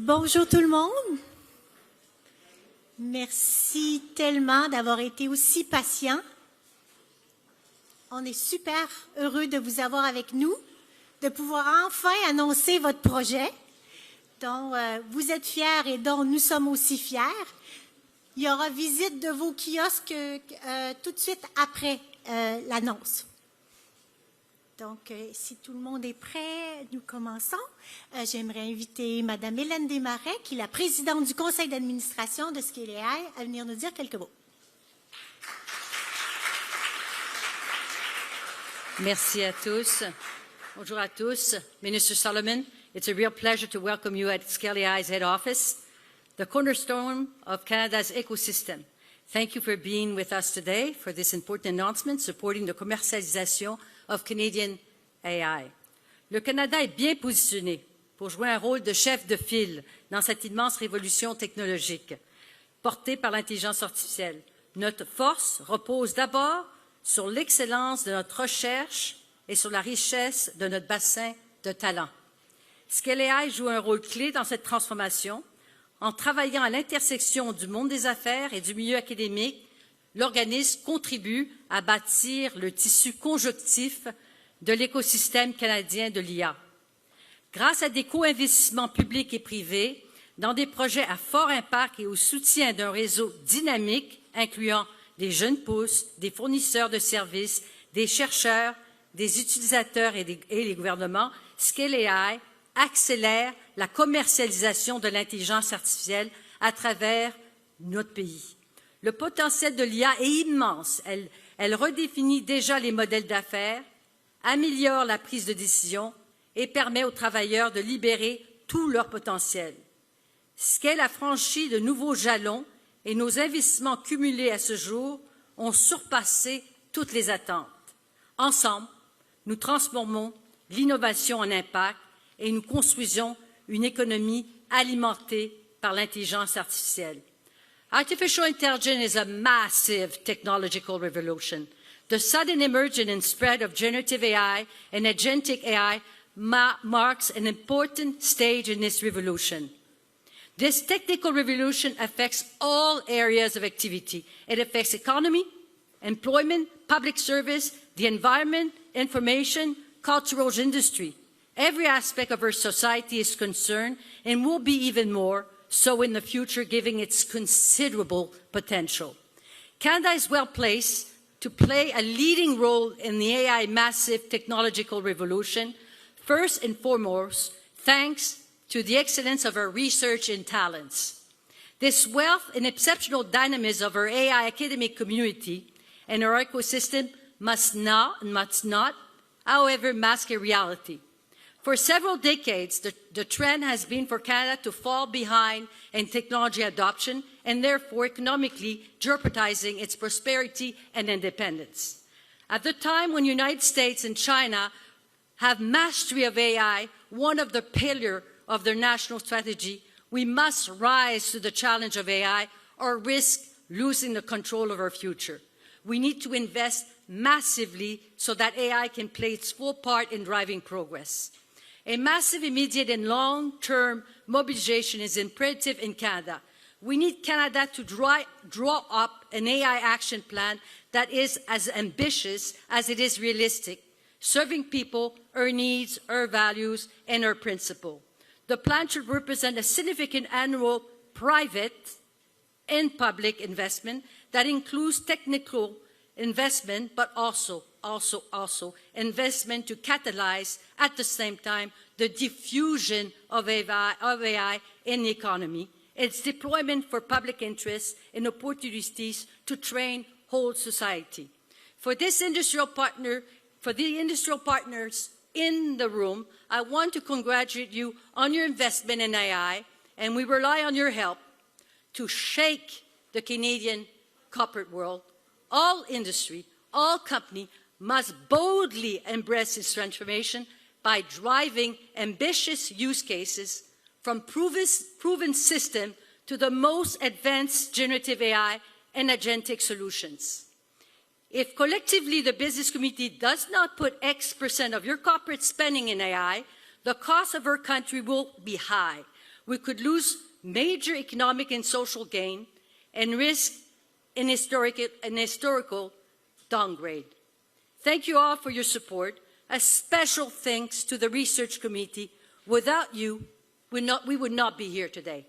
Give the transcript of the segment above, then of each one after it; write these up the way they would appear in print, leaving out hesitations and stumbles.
Bonjour tout le monde. Merci tellement d'avoir été aussi patient. On est super heureux de vous avoir avec nous, de pouvoir enfin annoncer votre projet dont vous êtes fiers et dont nous sommes aussi fiers. Il y aura visite de vos kiosques tout de suite après l'annonce. Donc, si tout le monde est prêt, nous commençons. J'aimerais inviter Mme Hélène Desmarais, qui est la présidente du conseil d'administration de accélérer, à venir nous dire quelques mots. Merci à tous. Bonjour à tous. Minister Solomon, it's a real pleasure to welcome you at Scaliai's head office, the cornerstone of Canada's ecosystem. Thank you for being with us today for this important announcement supporting the commercialisation of Canadian AI. Le Canada est bien positionné pour jouer un rôle de chef de file dans cette immense révolution technologique portée par l'intelligence artificielle. Notre force repose d'abord sur l'excellence de notre recherche et sur la richesse de notre bassin de talents. Scaliai joue un rôle clé dans cette transformation. En travaillant à l'intersection du monde des affaires et du milieu académique, l'organisme contribue à bâtir le tissu conjonctif de l'écosystème canadien de l'IA. Grâce à des co-investissements publics et privés dans des projets à fort impact et au soutien d'un réseau dynamique incluant des jeunes pousses, des fournisseurs de services, des chercheurs, des utilisateurs et les gouvernements, Scaliai accélère la commercialisation de l'intelligence artificielle à travers notre pays. Le potentiel de l'IA est immense. Elle redéfinit déjà les modèles d'affaires, améliore la prise de décision et permet aux travailleurs de libérer tout leur potentiel. Scale a franchi de nouveaux jalons et nos investissements cumulés à ce jour ont surpassé toutes les attentes. Ensemble, nous transformons l'innovation en impact et nous construisons une économie alimentée par l'intelligence artificielle. Artificial intelligence is a massive technological revolution. The sudden emergence and spread of generative AI and agentic AI marks an important stage in this revolution. This technical revolution affects all areas of activity. It affects economy, employment, public service, the environment, information, cultural industry. Every aspect of our society is concerned and will be even more so in the future, giving its considerable potential. Canada is well placed to play a leading role in the AI massive technological revolution, first and foremost, thanks to the excellence of our research and talents. This wealth and exceptional dynamism of our AI academic community and our ecosystem must not, however, mask a reality. For several decades, the trend has been for Canada to fall behind in technology adoption and therefore economically jeopardizing its prosperity and independence. At the time when the United States and China have mastery of AI, one of the pillars of their national strategy, we must rise to the challenge of AI or risk losing the control of our future. We need to invest massively so that AI can play its full part in driving progress. A massive, immediate and long-term mobilization is imperative in Canada. We need Canada to draw up an AI action plan that is as ambitious as it is realistic, serving people, our needs, our values, and our principles. The plan should represent a significant annual private and public investment that includes technical investment, but also investment to catalyze at the same time the diffusion of AI in the economy, its deployment for public interest and opportunities to train whole society. For the industrial partners in the room, I want to congratulate you on your investment in AI, and we rely on your help to shake the Canadian corporate world. All industry, all company must boldly embrace this transformation by driving ambitious use cases from proven system to the most advanced generative AI and agentic solutions. If collectively the business community does not put X% of your corporate spending in AI, the cost of our country will be high. we could lose major economic and social gain and risk an historical downgrade. Thank you all for your support. A special thanks to the research committee. Without you, we would not be here today.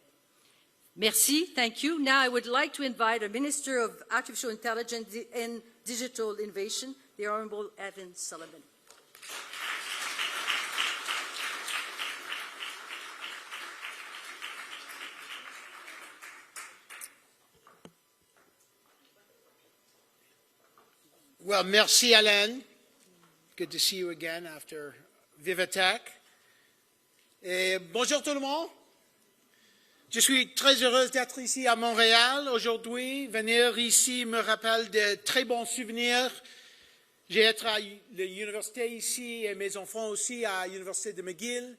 Merci, thank you. Now I would like to invite the Minister of Artificial Intelligence and Digital Innovation, the Honourable Hélène Sullivan. Well, merci Hélène. Good to see you again after Vivatech. Et bonjour tout le monde. Je suis très heureuse d'être ici à Montréal aujourd'hui. Venir ici me rappelle de très bons souvenirs. J'ai été à l'université ici et mes enfants aussi à l'université de McGill.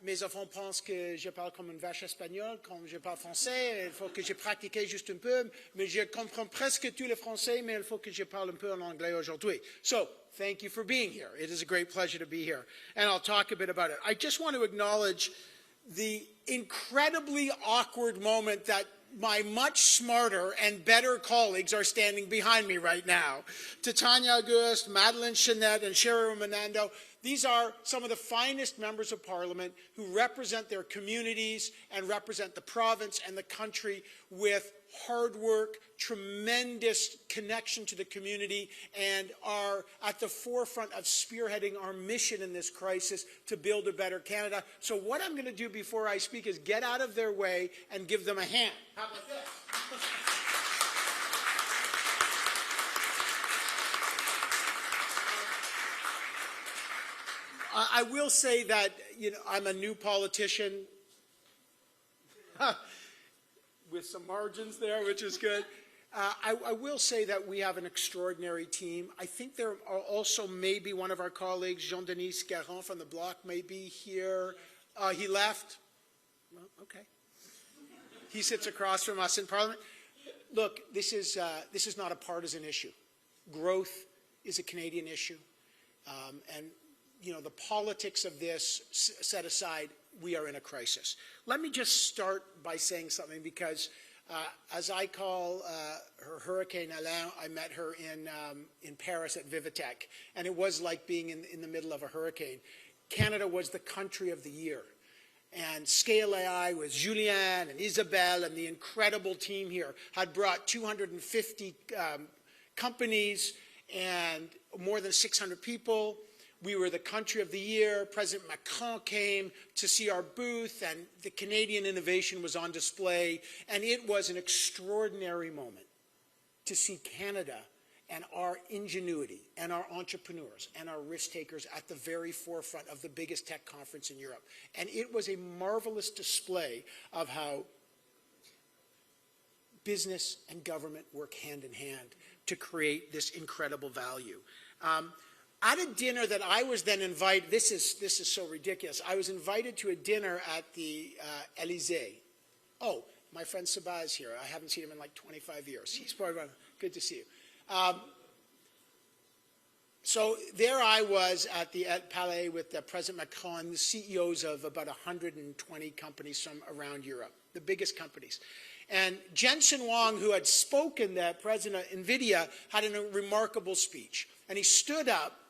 Mes enfants pensent que je parle comme une vache espagnole, comme je parle français. Il faut que je pratique juste un peu, mais je comprends presque tout le français, mais il faut que je parle un peu en anglais aujourd'hui. So, thank you for being here. It is a great pleasure to be here, and I'll talk a bit about it. I just want to acknowledge the incredibly awkward moment that my much smarter and better colleagues are standing behind me right now. Titania Auguste, Madeleine Chenette, and Sherry Romanando. These are some of the finest members of Parliament who represent their communities and represent the province and the country with hard work, tremendous connection to the community, and are at the forefront of spearheading our mission in this crisis to build a better Canada. So what I'm going to do before I speak is get out of their way and give them a hand. How about this? I will say that, I'm a new politician with some margins there, which is good. I will say that we have an extraordinary team. I think there are also maybe one of our colleagues, Jean-Denis Garon from the Bloc, may be here. He left. Well, okay. He sits across from us in Parliament. Look, this is not a partisan issue. Growth is a Canadian issue. And the politics of this set aside, we are in a crisis. Let me just start by saying something because as I call her Hurricane Hélène, I met her in Paris at Vivatech, and it was like being in the middle of a hurricane. Canada was the country of the year. And Scale AI with Julien and Isabelle and the incredible team here had brought 250 companies and more than 600 people. We were the country of the year. President Macron came to see our booth, and the Canadian innovation was on display. And it was an extraordinary moment to see Canada and our ingenuity and our entrepreneurs and our risk takers at the very forefront of the biggest tech conference in Europe. And it was a marvelous display of how business and government work hand in hand to create this incredible value. At a dinner that I was then invited, this is so ridiculous. I was invited to a dinner at the Élysée. Oh, my friend Sabah is here. I haven't seen him in like 25 years. He's part of good to see you. So there I was at the Palais with President Macron, the CEOs of about 120 companies from around Europe, the biggest companies. And Jensen Huang, who had spoken, the president of NVIDIA, had a remarkable speech. And he stood up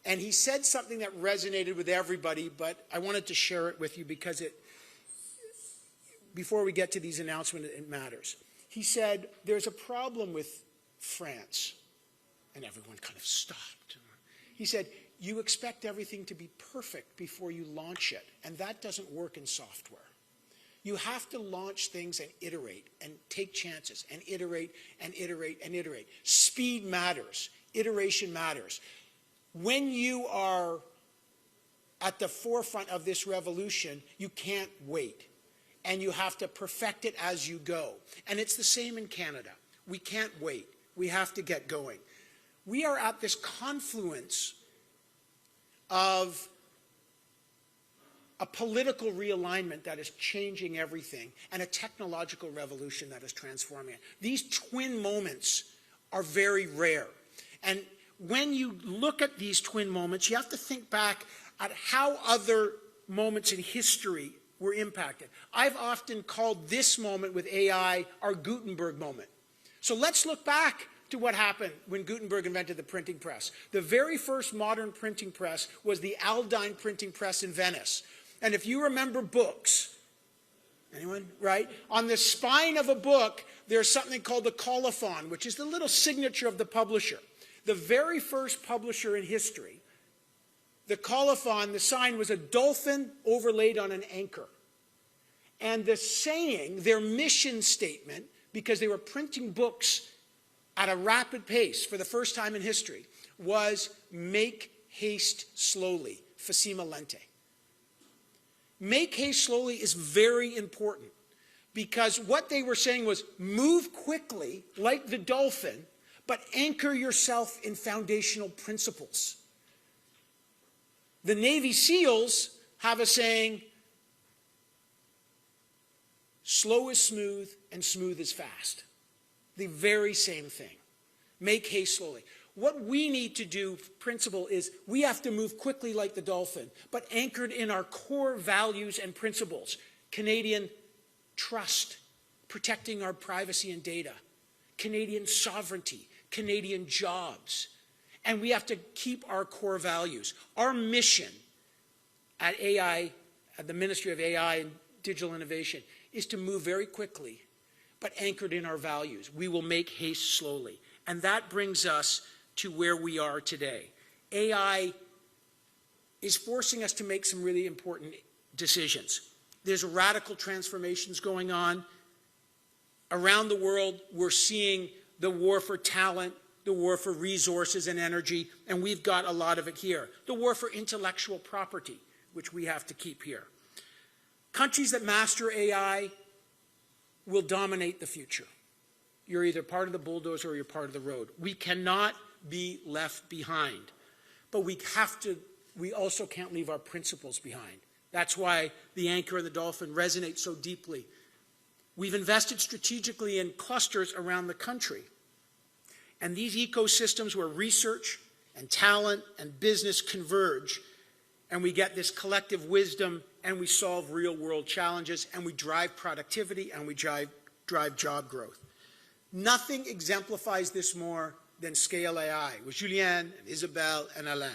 and he said something that resonated with everybody, but I wanted to share it with you because before we get to these announcements, it matters. He said, there's a problem with France. And everyone kind of stopped. He said, you expect everything to be perfect before you launch it, and that doesn't work in software. You have to launch things and iterate and take chances and iterate and iterate and iterate. Speed matters. Iteration matters. When you are at the forefront of this revolution, you can't wait. And you have to perfect it as you go. And it's the same in Canada. We can't wait. We have to get going. We are at this confluence of a political realignment that is changing everything and a technological revolution that is transforming it. These twin moments are very rare. And when you look at these twin moments, you have to think back at how other moments in history were impacted. I've often called this moment with AI our Gutenberg moment. So let's look back to what happened when Gutenberg invented the printing press. The very first modern printing press was the Aldine printing press in Venice. And if you remember books, anyone, right? On the spine of a book, there's something called the colophon, which is the little signature of the publisher. The very first publisher in history, the colophon, the sign was a dolphin overlaid on an anchor. And the saying, their mission statement, because they were printing books at a rapid pace for the first time in history, was make haste slowly, facima lente. Make haste slowly is very important because what they were saying was move quickly like the dolphin, but anchor yourself in foundational principles. The Navy SEALs have a saying, slow is smooth and smooth is fast. The very same thing. Make haste slowly. What we need to do, principle, is we have to move quickly like the dolphin, but anchored in our core values and principles. Canadian trust, protecting our privacy and data. Canadian sovereignty, Canadian jobs. And we have to keep our core values. Our mission at AI, at the Ministry of AI and Digital Innovation, is to move very quickly, but anchored in our values. We will make haste slowly. And that brings us to where we are today. AI is forcing us to make some really important decisions. There's radical transformations going on. Around the world, we're seeing the war for talent, the war for resources and energy, and we've got a lot of it here. The war for intellectual property, which we have to keep here. Countries that master AI will dominate the future. You're either part of the bulldozer or you're part of the road. We cannot be left behind. But we also can't leave our principles behind. That's why the anchor and the dolphin resonate so deeply. We've invested strategically in clusters around the country. And these ecosystems where research and talent and business converge, and we get this collective wisdom, and we solve real-world challenges, and we drive productivity, and we drive job growth. Nothing exemplifies this more than Scale AI with Julien and Isabelle and Alain.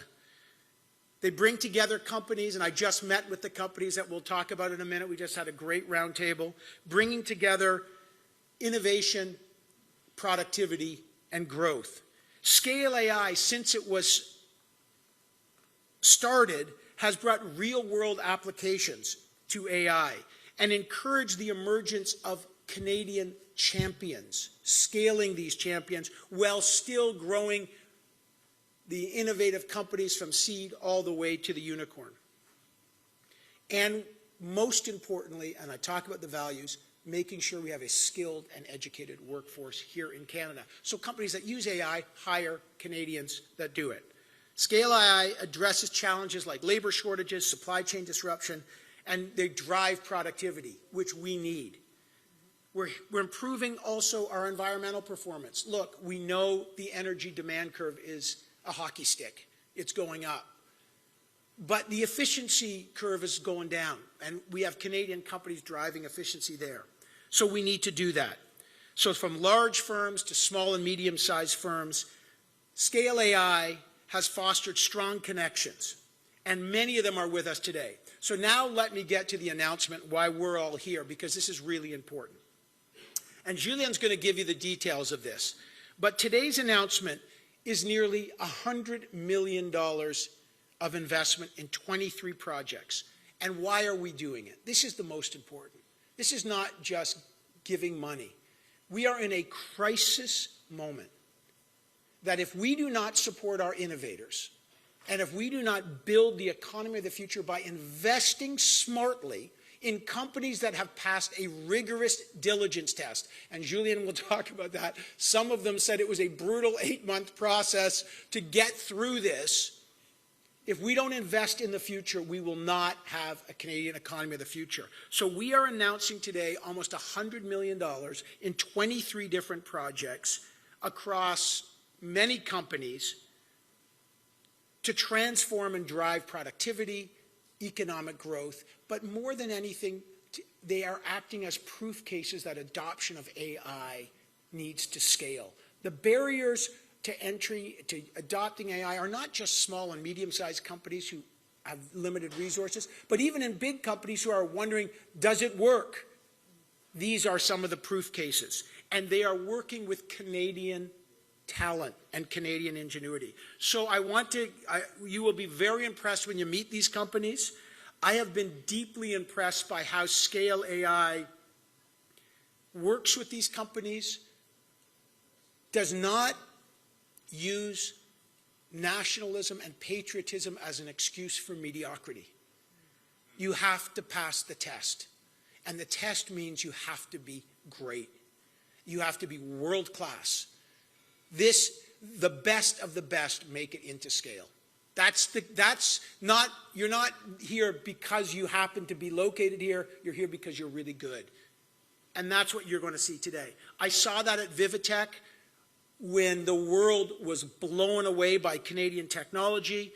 They bring together companies, and I just met with the companies that we'll talk about in a minute. We just had a great roundtable, bringing together innovation, productivity, and growth. Scale AI, since it was started, has brought real-world applications to AI and encouraged the emergence of Canadian champions, scaling these champions while still growing the innovative companies from seed all the way to the unicorn. And most importantly, and I talk about the values, making sure we have a skilled and educated workforce here in Canada. So companies that use AI hire Canadians that do it. Scale AI addresses challenges like labor shortages, supply chain disruption, and they drive productivity, which we need. We're improving also our environmental performance. Look, we know the energy demand curve is a hockey stick. It's going up. But the efficiency curve is going down, and we have Canadian companies driving efficiency there. So we need to do that. So from large firms to small and medium-sized firms, Scale AI has fostered strong connections, and many of them are with us today. So now let me get to the announcement why we're all here, because this is really important. And Julien's going to give you the details of this. But today's announcement is nearly $100 million of investment in 23 projects. And why are we doing it? This is the most important. This is not just giving money. We are in a crisis moment that if we do not support our innovators, and if we do not build the economy of the future by investing smartly in companies that have passed a rigorous diligence test, and Julien will talk about that. Some of them said it was a brutal 8-month process to get through this. If we don't invest in the future, we will not have a Canadian economy of the future. So we are announcing today almost $100 million in 23 different projects across many companies to transform and drive productivity, economic growth, but more than anything, they are acting as proof cases that adoption of AI needs to scale. The barriers to entry, to adopting AI are not just small and medium-sized companies who have limited resources, but even in big companies who are wondering, does it work? These are some of the proof cases. And they are working with Canadian talent and Canadian ingenuity. So you will be very impressed when you meet these companies. I have been deeply impressed by how Scale AI works with these companies, does not use nationalism and patriotism as an excuse for mediocrity. You have to pass the test. And the test means you have to be great. You have to be world class. The best of the best make it into Scale. You're not here because you happen to be located here. You're here because you're really good. And that's what you're going to see today. I saw that at Vivitech when the world was blown away by Canadian technology.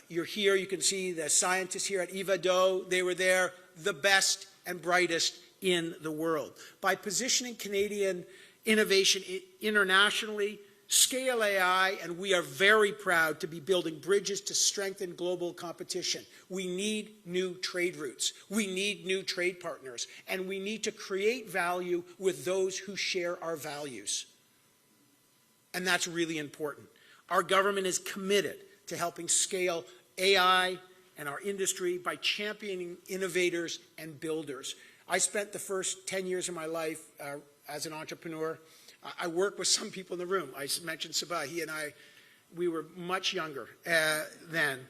You're here, you can see the scientists here at Ivado. They were there, the best and brightest in the world. By positioning Canadian innovation internationally, Scale AI, and we are very proud to be building bridges to strengthen global competition. We need new trade routes. We need new trade partners. And we need to create value with those who share our values. And that's really important. Our government is committed to helping scale AI and our industry by championing innovators and builders. I spent the first 10 years of my life as an entrepreneur. I work with some people in the room. I mentioned Sabah. He and I, we were much younger then.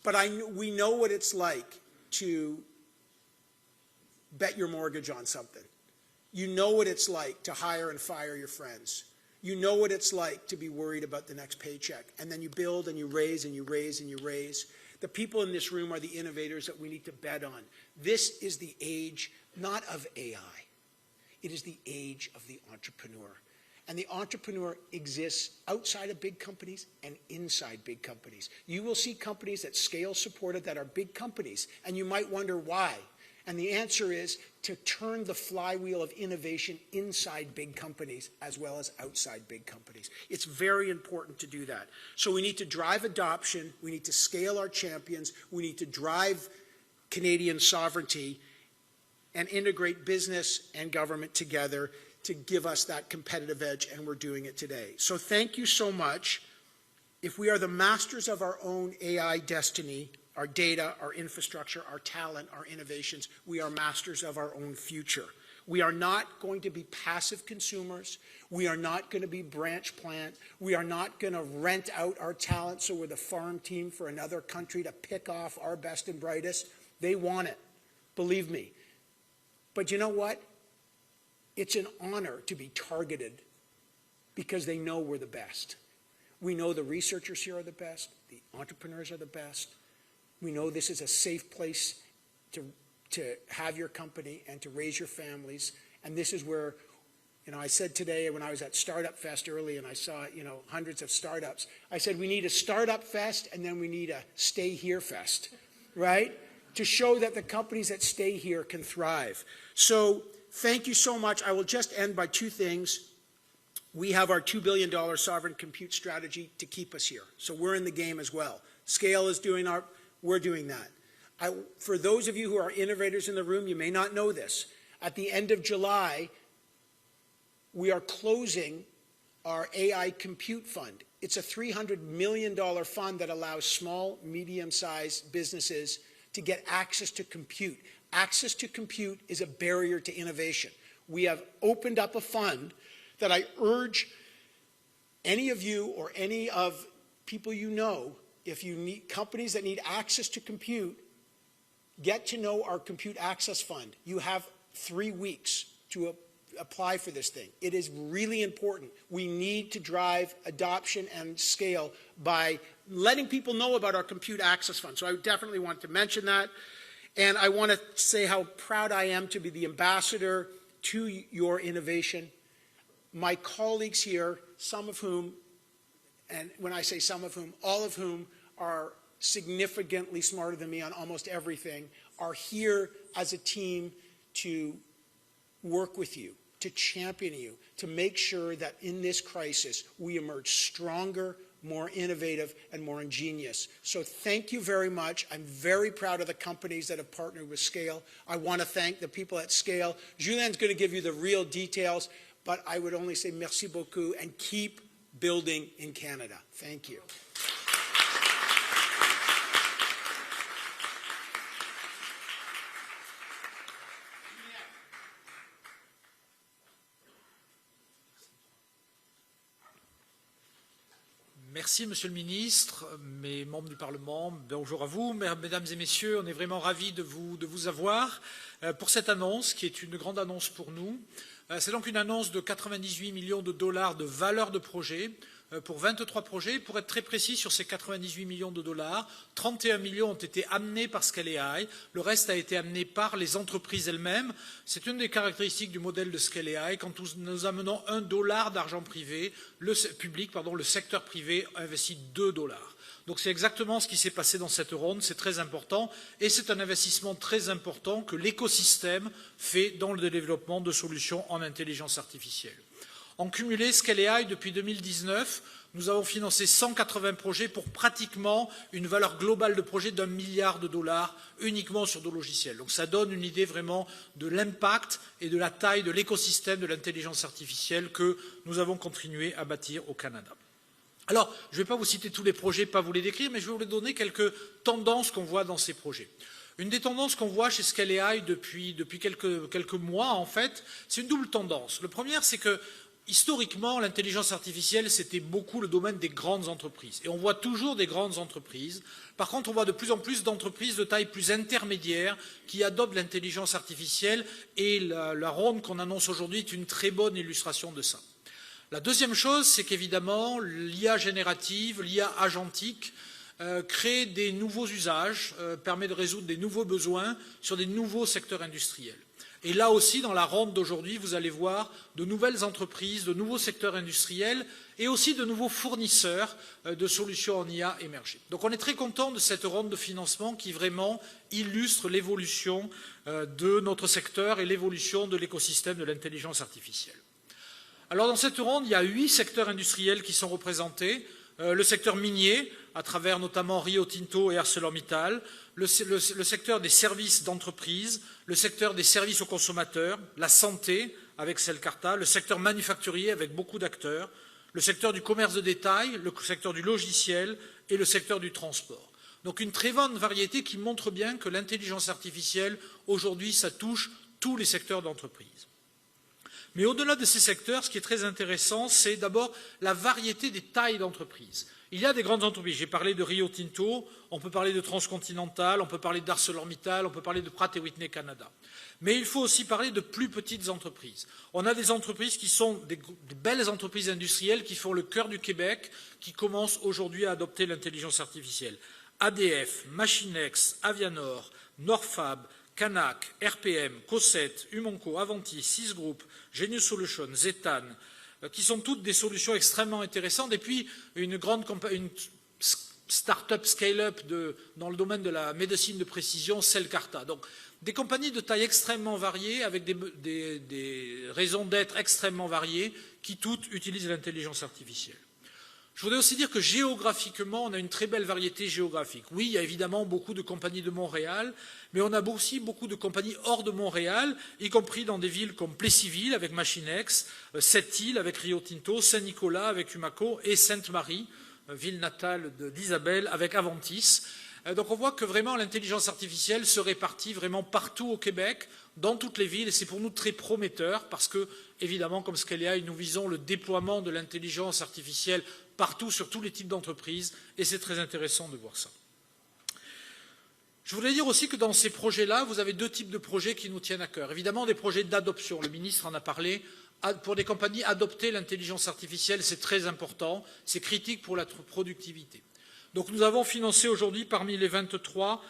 But we know what it's like to bet your mortgage on something. You know what it's like to hire and fire your friends. You know what it's like to be worried about the next paycheck. And then you build and you raise and you raise and you raise. The people in this room are the innovators that we need to bet on. This is the age, not of AI. It is the age of the entrepreneur. And the entrepreneur exists outside of big companies and inside big companies. You will see companies that Scale supported that are big companies, and you might wonder why. And the answer is to turn the flywheel of innovation inside big companies as well as outside big companies. It's very important to do that. So we need to drive adoption. We need to scale our champions. We need to drive Canadian sovereignty and integrate business and government together to give us that competitive edge, and we're doing it today. So thank you so much. If we are the masters of our own AI destiny, our data, our infrastructure, our talent, our innovations, we are masters of our own future. We are not going to be passive consumers. We are not going to be branch plant. We are not going to rent out our talent so we're the farm team for another country to pick off our best and brightest. They want it, believe me. But you know what? It's an honor to be targeted because they know we're the best. We know the researchers here are the best. The entrepreneurs are the best. We know this is a safe place to have your company and to raise your families. And this is where, I said today when I was at Startup Fest early and I saw, hundreds of startups, I said we need a Startup Fest and then we need a Stay Here Fest, right? To show that the companies that stay here can thrive. So thank you so much. I will just end by two things. We have our $2 billion sovereign compute strategy to keep us here. So we're in the game as well. Scale is doing we're doing that. For those of you who are innovators in the room, you may not know this. At the end of July, we are closing our AI compute fund. It's a $300 million fund that allows small, medium-sized businesses to get access to compute. Access to compute is a barrier to innovation. We have opened up a fund that I urge any of you or any of people you know, if you need companies that need access to compute, get to know our Compute Access Fund. You have 3 weeks to apply for this thing. It is really important. We need to drive adoption and scale by letting people know about our Compute Access Fund. So I definitely want to mention that. And I want to say how proud I am to be the ambassador to your innovation. My colleagues here, some of whom, and when I say some of whom, all of whom are significantly smarter than me on almost everything, are here as a team to work with you, to champion you, to make sure that in this crisis we emerge stronger, more innovative, and more ingenious. So thank you very much. I'm very proud of the companies that have partnered with Scale. I want to thank the people at Scale. Julien's going to give you the real details, but I would only say merci beaucoup and keep building in Canada. Thank you. Merci, Monsieur le Ministre, mes membres du Parlement, bonjour à vous, mesdames et messieurs, on est vraiment ravis de vous avoir pour cette annonce qui est une grande annonce pour nous. C'est donc une annonce de 98 millions de dollars de valeur de projet pour 23 projets. Pour être très précis sur ces 98 millions de dollars, 31 millions ont été amenés par Scale, le reste a été amené par les entreprises elles-mêmes. C'est une des caractéristiques du modèle de Scale. Quand nous amenons $1 d'argent privé, le secteur privé investit $2. Donc c'est exactement ce qui s'est passé dans cette ronde, c'est très important et c'est un investissement très important que l'écosystème fait dans le développement de solutions en intelligence artificielle. En cumulé, Scale, depuis 2019, nous avons financé 180 projets pour pratiquement une valeur globale de projet d'1 milliard de dollars uniquement sur nos logiciels. Donc ça donne une idée vraiment de l'impact et de la taille de l'écosystème de l'intelligence artificielle que nous avons continué à bâtir au Canada. Alors, je ne vais pas vous citer tous les projets, pas vous les décrire, mais je vais vous donner quelques tendances qu'on voit dans ces projets. Une des tendances qu'on voit chez Scale depuis quelques mois, en fait, c'est une double tendance. Le premier, c'est que historiquement, l'intelligence artificielle, c'était beaucoup le domaine des grandes entreprises. Et on voit toujours des grandes entreprises. Par contre, on voit de plus en plus d'entreprises de taille plus intermédiaire qui adoptent l'intelligence artificielle et la ronde qu'on annonce aujourd'hui est une très bonne illustration de ça. La deuxième chose, c'est qu'évidemment, l'IA générative, l'IA agentique, crée des nouveaux usages, permet de résoudre des nouveaux besoins sur des nouveaux secteurs industriels. Et là aussi, dans la ronde d'aujourd'hui, vous allez voir de nouvelles entreprises, de nouveaux secteurs industriels et aussi de nouveaux fournisseurs de solutions en IA émerger. Donc on est très content de cette ronde de financement qui vraiment illustre l'évolution de notre secteur et l'évolution de l'écosystème de l'intelligence artificielle. Alors dans cette ronde, il y a 8 secteurs industriels qui sont représentés. Le secteur minier, à travers notamment Rio Tinto et ArcelorMittal, le secteur des services d'entreprise, le secteur des services aux consommateurs, la santé avec Celcarta, le secteur manufacturier avec beaucoup d'acteurs, le secteur du commerce de détail, le secteur du logiciel et le secteur du transport. Donc une très bonne variété qui montre bien que l'intelligence artificielle, aujourd'hui, ça touche tous les secteurs d'entreprise. Mais au-delà de ces secteurs, ce qui est très intéressant, c'est d'abord la variété des tailles d'entreprises. Il y a des grandes entreprises. J'ai parlé de Rio Tinto, on peut parler de Transcontinental, on peut parler d'ArcelorMittal, on peut parler de Pratt & Whitney Canada. Mais il faut aussi parler de plus petites entreprises. On a des entreprises qui sont des belles entreprises industrielles qui font le cœur du Québec, qui commencent aujourd'hui à adopter l'intelligence artificielle. ADF, Machinex, Avianor, Norfab, Canac, RPM, Cosset, Umonco, Avanti, Sys Group, Genius Solutions, Zetan, qui sont toutes des solutions extrêmement intéressantes, et puis une start-up scale-up dans le domaine de la médecine de précision, Celcarta. Donc des compagnies de taille extrêmement variée, avec des raisons d'être extrêmement variées, qui toutes utilisent l'intelligence artificielle. Je voudrais aussi dire que géographiquement, on a une très belle variété géographique. Oui, il y a évidemment beaucoup de compagnies de Montréal, mais on a aussi beaucoup de compagnies hors de Montréal, y compris dans des villes comme Plessisville avec Machinex, Sept-Îles avec Rio Tinto, Saint-Nicolas avec Umaco et Sainte-Marie, ville natale d'Isabelle, avec Aventis. Donc on voit que vraiment l'intelligence artificielle se répartit vraiment partout au Québec, dans toutes les villes, et c'est pour nous très prometteur parce que, évidemment, comme Scale, nous visons le déploiement de l'intelligence artificielle partout, sur tous les types d'entreprises, et c'est très intéressant de voir ça. Je voulais dire aussi que dans ces projets-là, vous avez deux types de projets qui nous tiennent à cœur. Évidemment, des projets d'adoption, le ministre en a parlé. Pour des compagnies, adopter l'intelligence artificielle, c'est très important, c'est critique pour la productivité. Donc nous avons financé aujourd'hui, parmi les 23,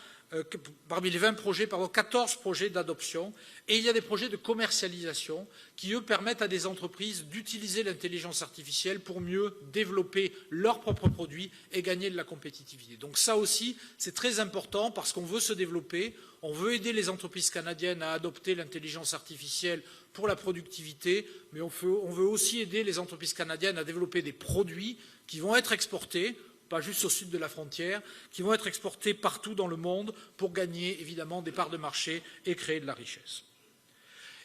parmi les 20 projets, 14 projets d'adoption, et il y a des projets de commercialisation qui, eux, permettent à des entreprises d'utiliser l'intelligence artificielle pour mieux développer leurs propres produits et gagner de la compétitivité. Donc ça aussi, c'est très important parce qu'on veut se développer, on veut aider les entreprises canadiennes à adopter l'intelligence artificielle pour la productivité, mais on veut aussi aider les entreprises canadiennes à développer des produits qui vont être exportés, pas juste au sud de la frontière, qui vont être exportés partout dans le monde pour gagner évidemment des parts de marché et créer de la richesse.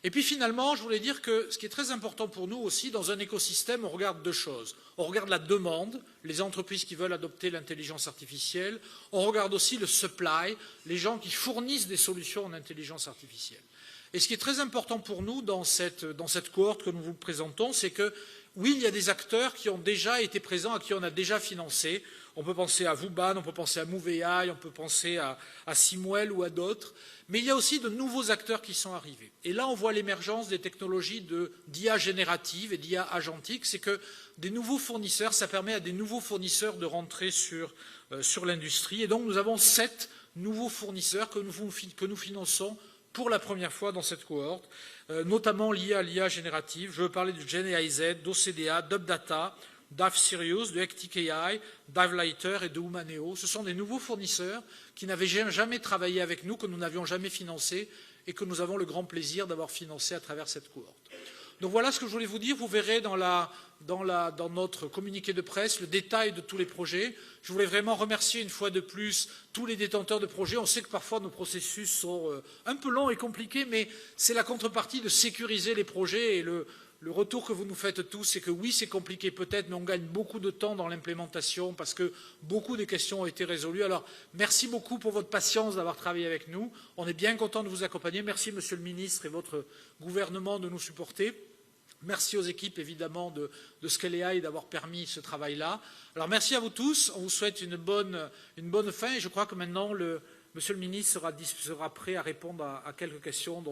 Et puis finalement, je voulais dire que ce qui est très important pour nous aussi, dans un écosystème, on regarde deux choses. On regarde la demande, les entreprises qui veulent adopter l'intelligence artificielle. On regarde aussi le supply, les gens qui fournissent des solutions en intelligence artificielle. Et ce qui est très important pour nous dans cette cohorte que nous vous présentons, c'est que oui, il y a des acteurs qui ont déjà été présents, à qui on a déjà financé. On peut penser à Vuban, on peut penser à Montréal, on peut penser à Simwell ou à d'autres. Mais il y a aussi de nouveaux acteurs qui sont arrivés. Et là, on voit l'émergence des technologies d'IA générative et d'IA agentique. C'est que des nouveaux fournisseurs, ça permet à des nouveaux fournisseurs de rentrer sur l'industrie. Et donc, nous avons 7 nouveaux fournisseurs que nous finançons pour la première fois dans cette cohorte, notamment liés à l'IA générative. Je veux parler du GenAIZ, d'OCDA, d'UpData, d'AF-Sirius, de Hectic AI, d'Avlighter et de Humaneo. Ce sont des nouveaux fournisseurs qui n'avaient jamais travaillé avec nous, que nous n'avions jamais financés et que nous avons le grand plaisir d'avoir financé à travers cette cohorte. Donc voilà ce que je voulais vous dire. Vous verrez dans notre communiqué de presse le détail de tous les projets. Je voulais vraiment remercier une fois de plus tous les détenteurs de projets. On sait que parfois nos processus sont un peu longs et compliqués, mais c'est la contrepartie de sécuriser les projets. Et le retour que vous nous faites tous, c'est que oui, c'est compliqué peut-être, mais on gagne beaucoup de temps dans l'implémentation parce que beaucoup des questions ont été résolues. Alors, merci beaucoup pour votre patience d'avoir travaillé avec nous. On est bien content de vous accompagner. Merci, Monsieur le ministre et votre gouvernement de nous supporter. Merci aux équipes, évidemment, de Scalea d'avoir permis ce travail-là. Alors, merci à vous tous. On vous souhaite une bonne fin et je crois que maintenant, Monsieur le ministre sera prêt à répondre à quelques questions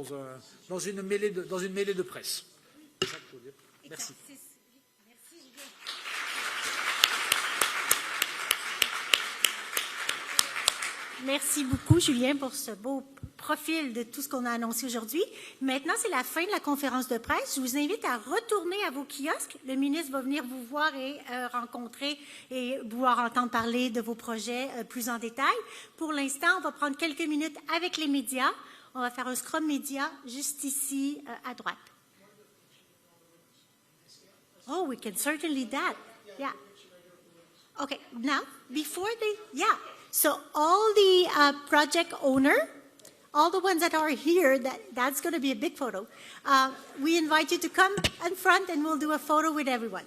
dans une mêlée de presse. C'est ça que je veux dire. Merci. Merci beaucoup, Julien, pour ce beau profil de tout ce qu'on a annoncé aujourd'hui. Maintenant, c'est la fin de la conférence de presse. Je vous invite à retourner à vos kiosques. Le ministre va venir vous voir et rencontrer et pouvoir entendre parler de vos projets plus en détail. Pour l'instant, on va prendre quelques minutes avec les médias. On va faire un scrum média juste ici à droite. Oh, we can certainly do that. Yeah. Okay, now, so all the project owner, all the ones that are here, that's going to be a big photo. We invite you to come in front and we'll do a photo with everyone.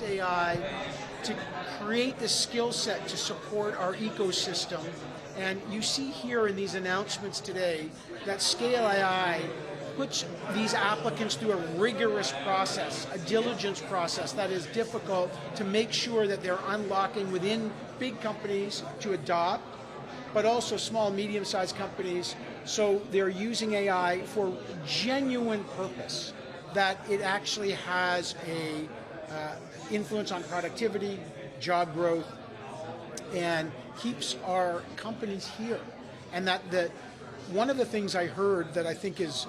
AI to create the skill set to support our ecosystem. And you see here in these announcements today that Scale AI puts these applicants through a rigorous process, a diligence process that is difficult to make sure that they're unlocking within big companies to adopt, but also small, medium-sized companies. So they're using AI for genuine purpose, that it actually has a influence on productivity, job growth, and keeps our companies here. And that one of the things I heard that I think is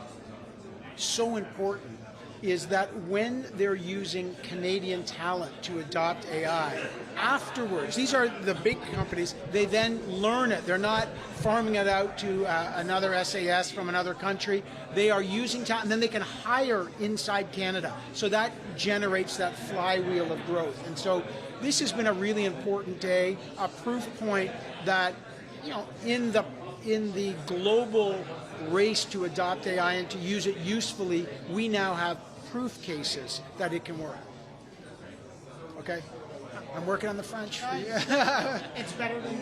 so important is that when they're using Canadian talent to adopt AI, afterwards, these are the big companies, they then learn it. They're not farming it out to another SAS from another country. They are using talent, and then they can hire inside Canada. So that generates that flywheel of growth. And so this has been a really important day, a proof point that, you know, in the global race to adopt AI and to use it usefully, we now have proof cases that it can work. Okay? I'm working on the French. It's better than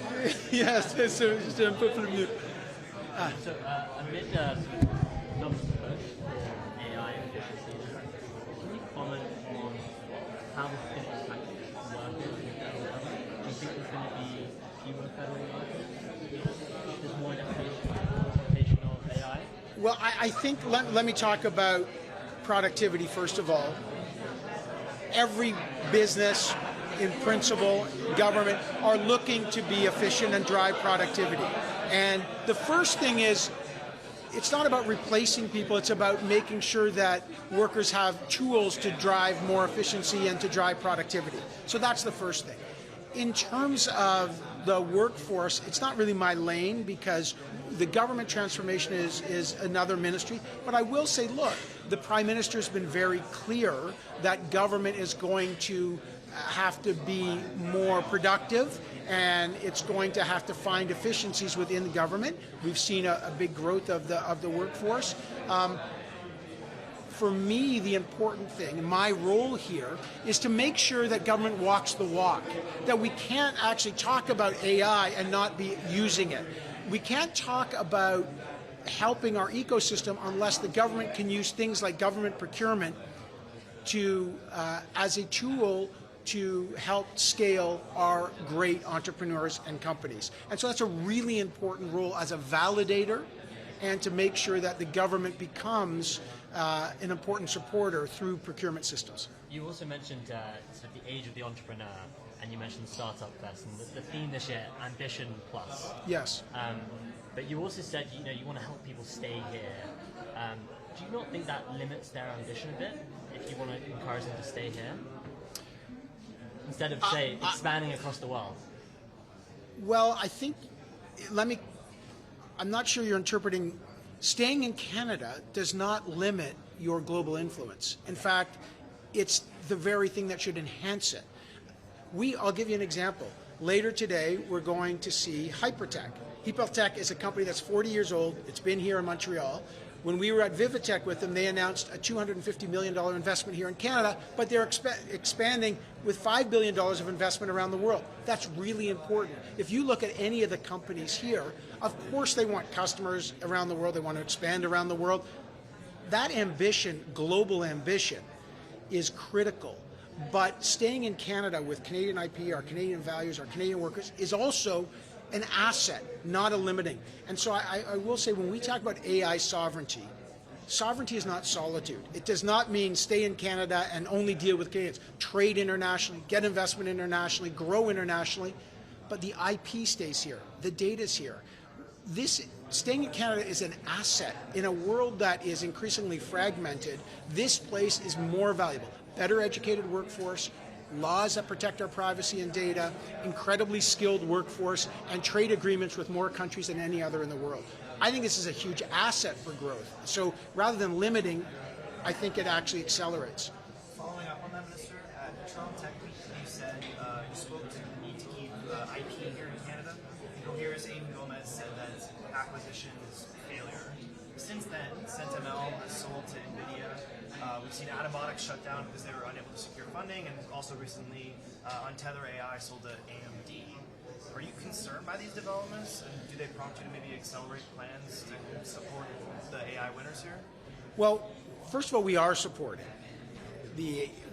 Yes, c'est un peu plus mieux. So amid numbers of push for AI efficiency, can you comment on how this is going to impact workers in the federal government? Do you think there's going to be fewer federal workers? There's more implementation of AI? Well, I think, let me talk about productivity first of all. Every business, in principle, government, are looking to be efficient and drive productivity. And the first thing is, it's not about replacing people, it's about making sure that workers have tools to drive more efficiency and to drive productivity. So that's the first thing. In terms of the workforce, it's not really my lane because the government transformation is another ministry. But I will say, look, the Prime Minister has been very clear that government is going to have to be more productive, and it's going to have to find efficiencies within the government. We've seen a big growth of the workforce. For me, the important thing, my role here, is to make sure that government walks the walk, that we can't actually talk about AI and not be using it. We can't talk about helping our ecosystem unless the government can use things like government procurement to as a tool to help scale our great entrepreneurs and companies. And so that's a really important role as a validator and to make sure that the government becomes an important supporter through procurement systems. You also mentioned sort of the age of the entrepreneur, and you mentioned Startup Fest, and the theme this year, Ambition Plus. Yes. But you also said you want to help people stay here. Do you not think that limits their ambition a bit if you want to encourage them to stay here? Instead of, say, expanding across the world? Well, I think, I'm not sure you're interpreting, staying in Canada does not limit your global influence. In fact, it's the very thing that should enhance it. I'll give you an example. Later today, we're going to see Hypertech. Hypertech is a company that's 40 years old. It's been here in Montreal. When we were at Vivitech with them, they announced a $250 million investment here in Canada, but they're expanding with $5 billion of investment around the world. That's really important. If you look at any of the companies here, of course they want customers around the world, they want to expand around the world. That ambition, global ambition, is critical. But staying in Canada with Canadian IP, our Canadian values, our Canadian workers, is also an asset, not a limiting. And so I will say, when we talk about AI sovereignty, sovereignty is not solitude. It does not mean stay in Canada and only deal with Canadians. Trade internationally, get investment internationally, grow internationally, but the IP stays here, the data's here. Staying in Canada is an asset. In a world that is increasingly fragmented, this place is more valuable. Better educated workforce, laws that protect our privacy and data, incredibly skilled workforce, and trade agreements with more countries than any other in the world. I think this is a huge asset for growth. So rather than limiting, I think it actually accelerates. Following up on that, Minister, at Trump Tech Week, you said you spoke to the need to keep IP here in Canada. Cohere's Amy Gomez said that acquisition is a failure. Since then, Sentinel has sold to NVIDIA. We've seen Atomotics shut down because they were unable to secure funding, and also recently Untether AI sold to AMD. Are you concerned by these developments, and do they prompt you to maybe accelerate plans to support the AI winners here? Well, first of all, we are supporting.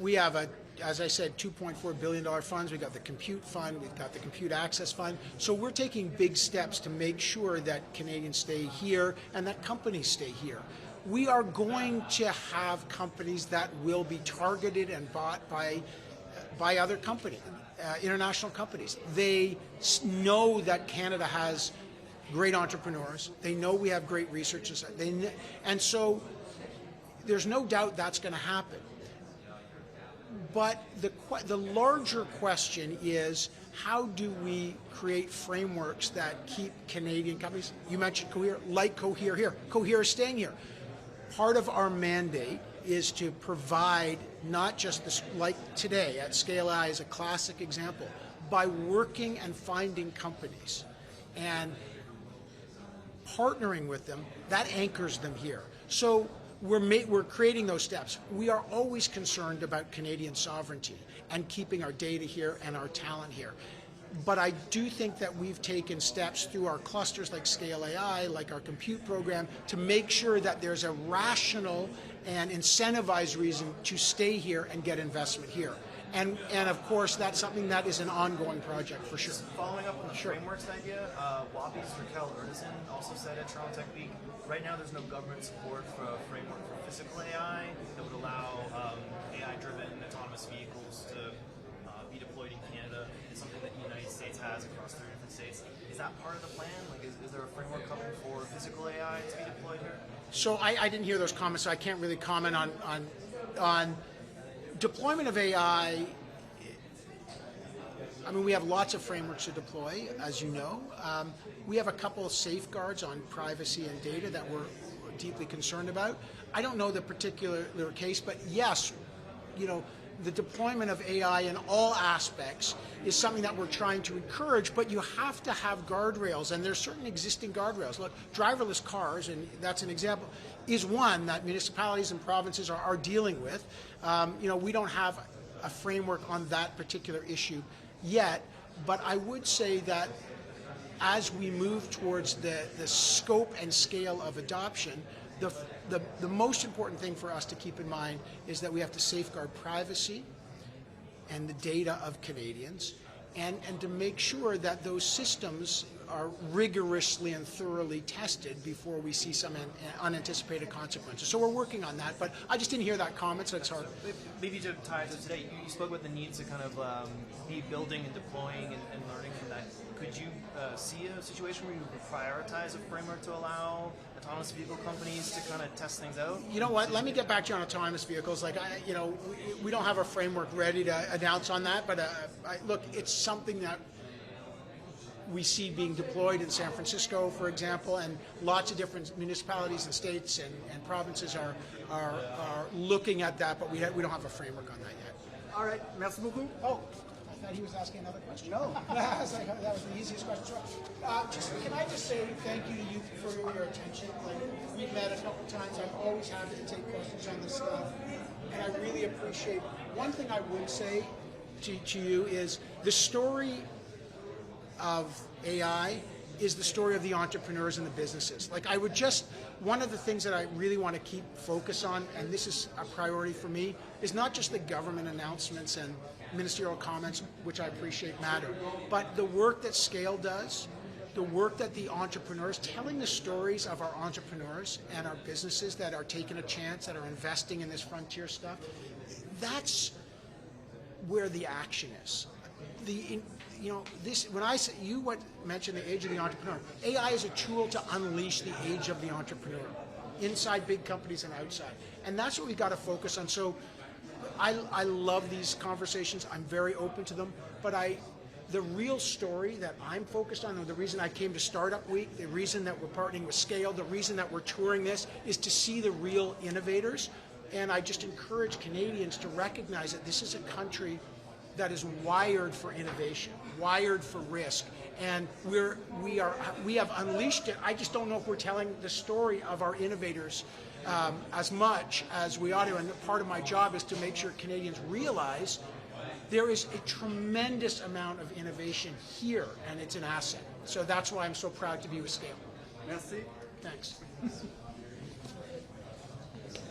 We have as I said, $2.4 billion funds. We've got the Compute Fund. We've got the Compute Access Fund. So we're taking big steps to make sure that Canadians stay here and that companies stay here. We are going to have companies that will be targeted and bought by other companies, international companies. They know that Canada has great entrepreneurs. They know we have great researchers. And so there's no doubt that's going to happen. But the larger question is, how do we create frameworks that keep Canadian companies, you mentioned Cohere, like Cohere here. Cohere is staying here. Part of our mandate is to provide not just this, like today at Scale AI is a classic example, by working and finding companies. And partnering with them, that anchors them here. So we're creating those steps. We are always concerned about Canadian sovereignty and keeping our data here and our talent here. But I do think that we've taken steps through our clusters like Scale AI, like our compute program, to make sure that there's a rational and incentivized reason to stay here and get investment here. And of course, that's something that is an ongoing project for sure. Following up on the frameworks idea, WAPI's Raquel Erdison also said at Toronto Tech Week, right now there's no government support for a framework for physical AI that would allow AI-driven autonomous vehicles to be deployed in Canada. It's something that the United States has across 3 different states. Is that part of the plan? Like, is there a framework coming for physical AI to be deployed here? So I didn't hear those comments, so I can't really comment on deployment of AI. I mean, we have lots of frameworks to deploy, as you know. We have a couple of safeguards on privacy and data that we're deeply concerned about. I don't know the particular case, but yes, you know, the deployment of AI in all aspects is something that we're trying to encourage, but you have to have guardrails, and there's certain existing guardrails. Look, driverless cars, and that's an example, is one that municipalities and provinces are dealing with. You know, we don't have a framework on that particular issue yet, but I would say that as we move towards the scope and scale of adoption, the most important thing for us to keep in mind is that we have to safeguard privacy and the data of Canadians, and to make sure that those systems are rigorously and thoroughly tested before we see some unanticipated consequences. So we're working on that, but I just didn't hear that comment, so it's hard. Maybe to tie to today, you spoke about the need to kind of be building and deploying and learning from that. Could you see a situation where you would prioritize a framework to allow autonomous vehicle companies to kind of test things out? You know what? Let me get back to you on autonomous vehicles. Like, you know, we don't have a framework ready to announce on that, but look, it's something that we see being deployed in San Francisco, for example, and lots of different municipalities and states and provinces are looking at that, but we don't have a framework on that yet. All right, merci beaucoup. Oh, I thought he was asking another question. No. That was the easiest question. Can I just say thank you to you for your attention? Like, we've met a couple times. I'm always happy to take questions on this stuff, and I really appreciate. One thing I would say to you is the story of AI is the story of the entrepreneurs and the businesses. Like, I would just, one of the things that I really want to keep focus on, and this is a priority for me, is not just the government announcements and ministerial comments, which I appreciate matter, but the work that Scale does, the work that the entrepreneurs, telling the stories of our entrepreneurs and our businesses that are taking a chance, that are investing in this frontier stuff, that's where the action is. You know, this, when I say, you mentioned the age of the entrepreneur. AI is a tool to unleash the age of the entrepreneur, inside big companies and outside. And that's what we've got to focus on. So I love these conversations. I'm very open to them. But the real story that I'm focused on, and the reason I came to Startup Week, the reason that we're partnering with Scale, the reason that we're touring this, is to see the real innovators. And I just encourage Canadians to recognize that this is a country that is wired for innovation, wired for risk, and we have unleashed it. I just don't know if we're telling the story of our innovators as much as we ought to. And part of my job is to make sure Canadians realize there is a tremendous amount of innovation here, and it's an asset. So that's why I'm so proud to be with Scale. Merci. Thanks.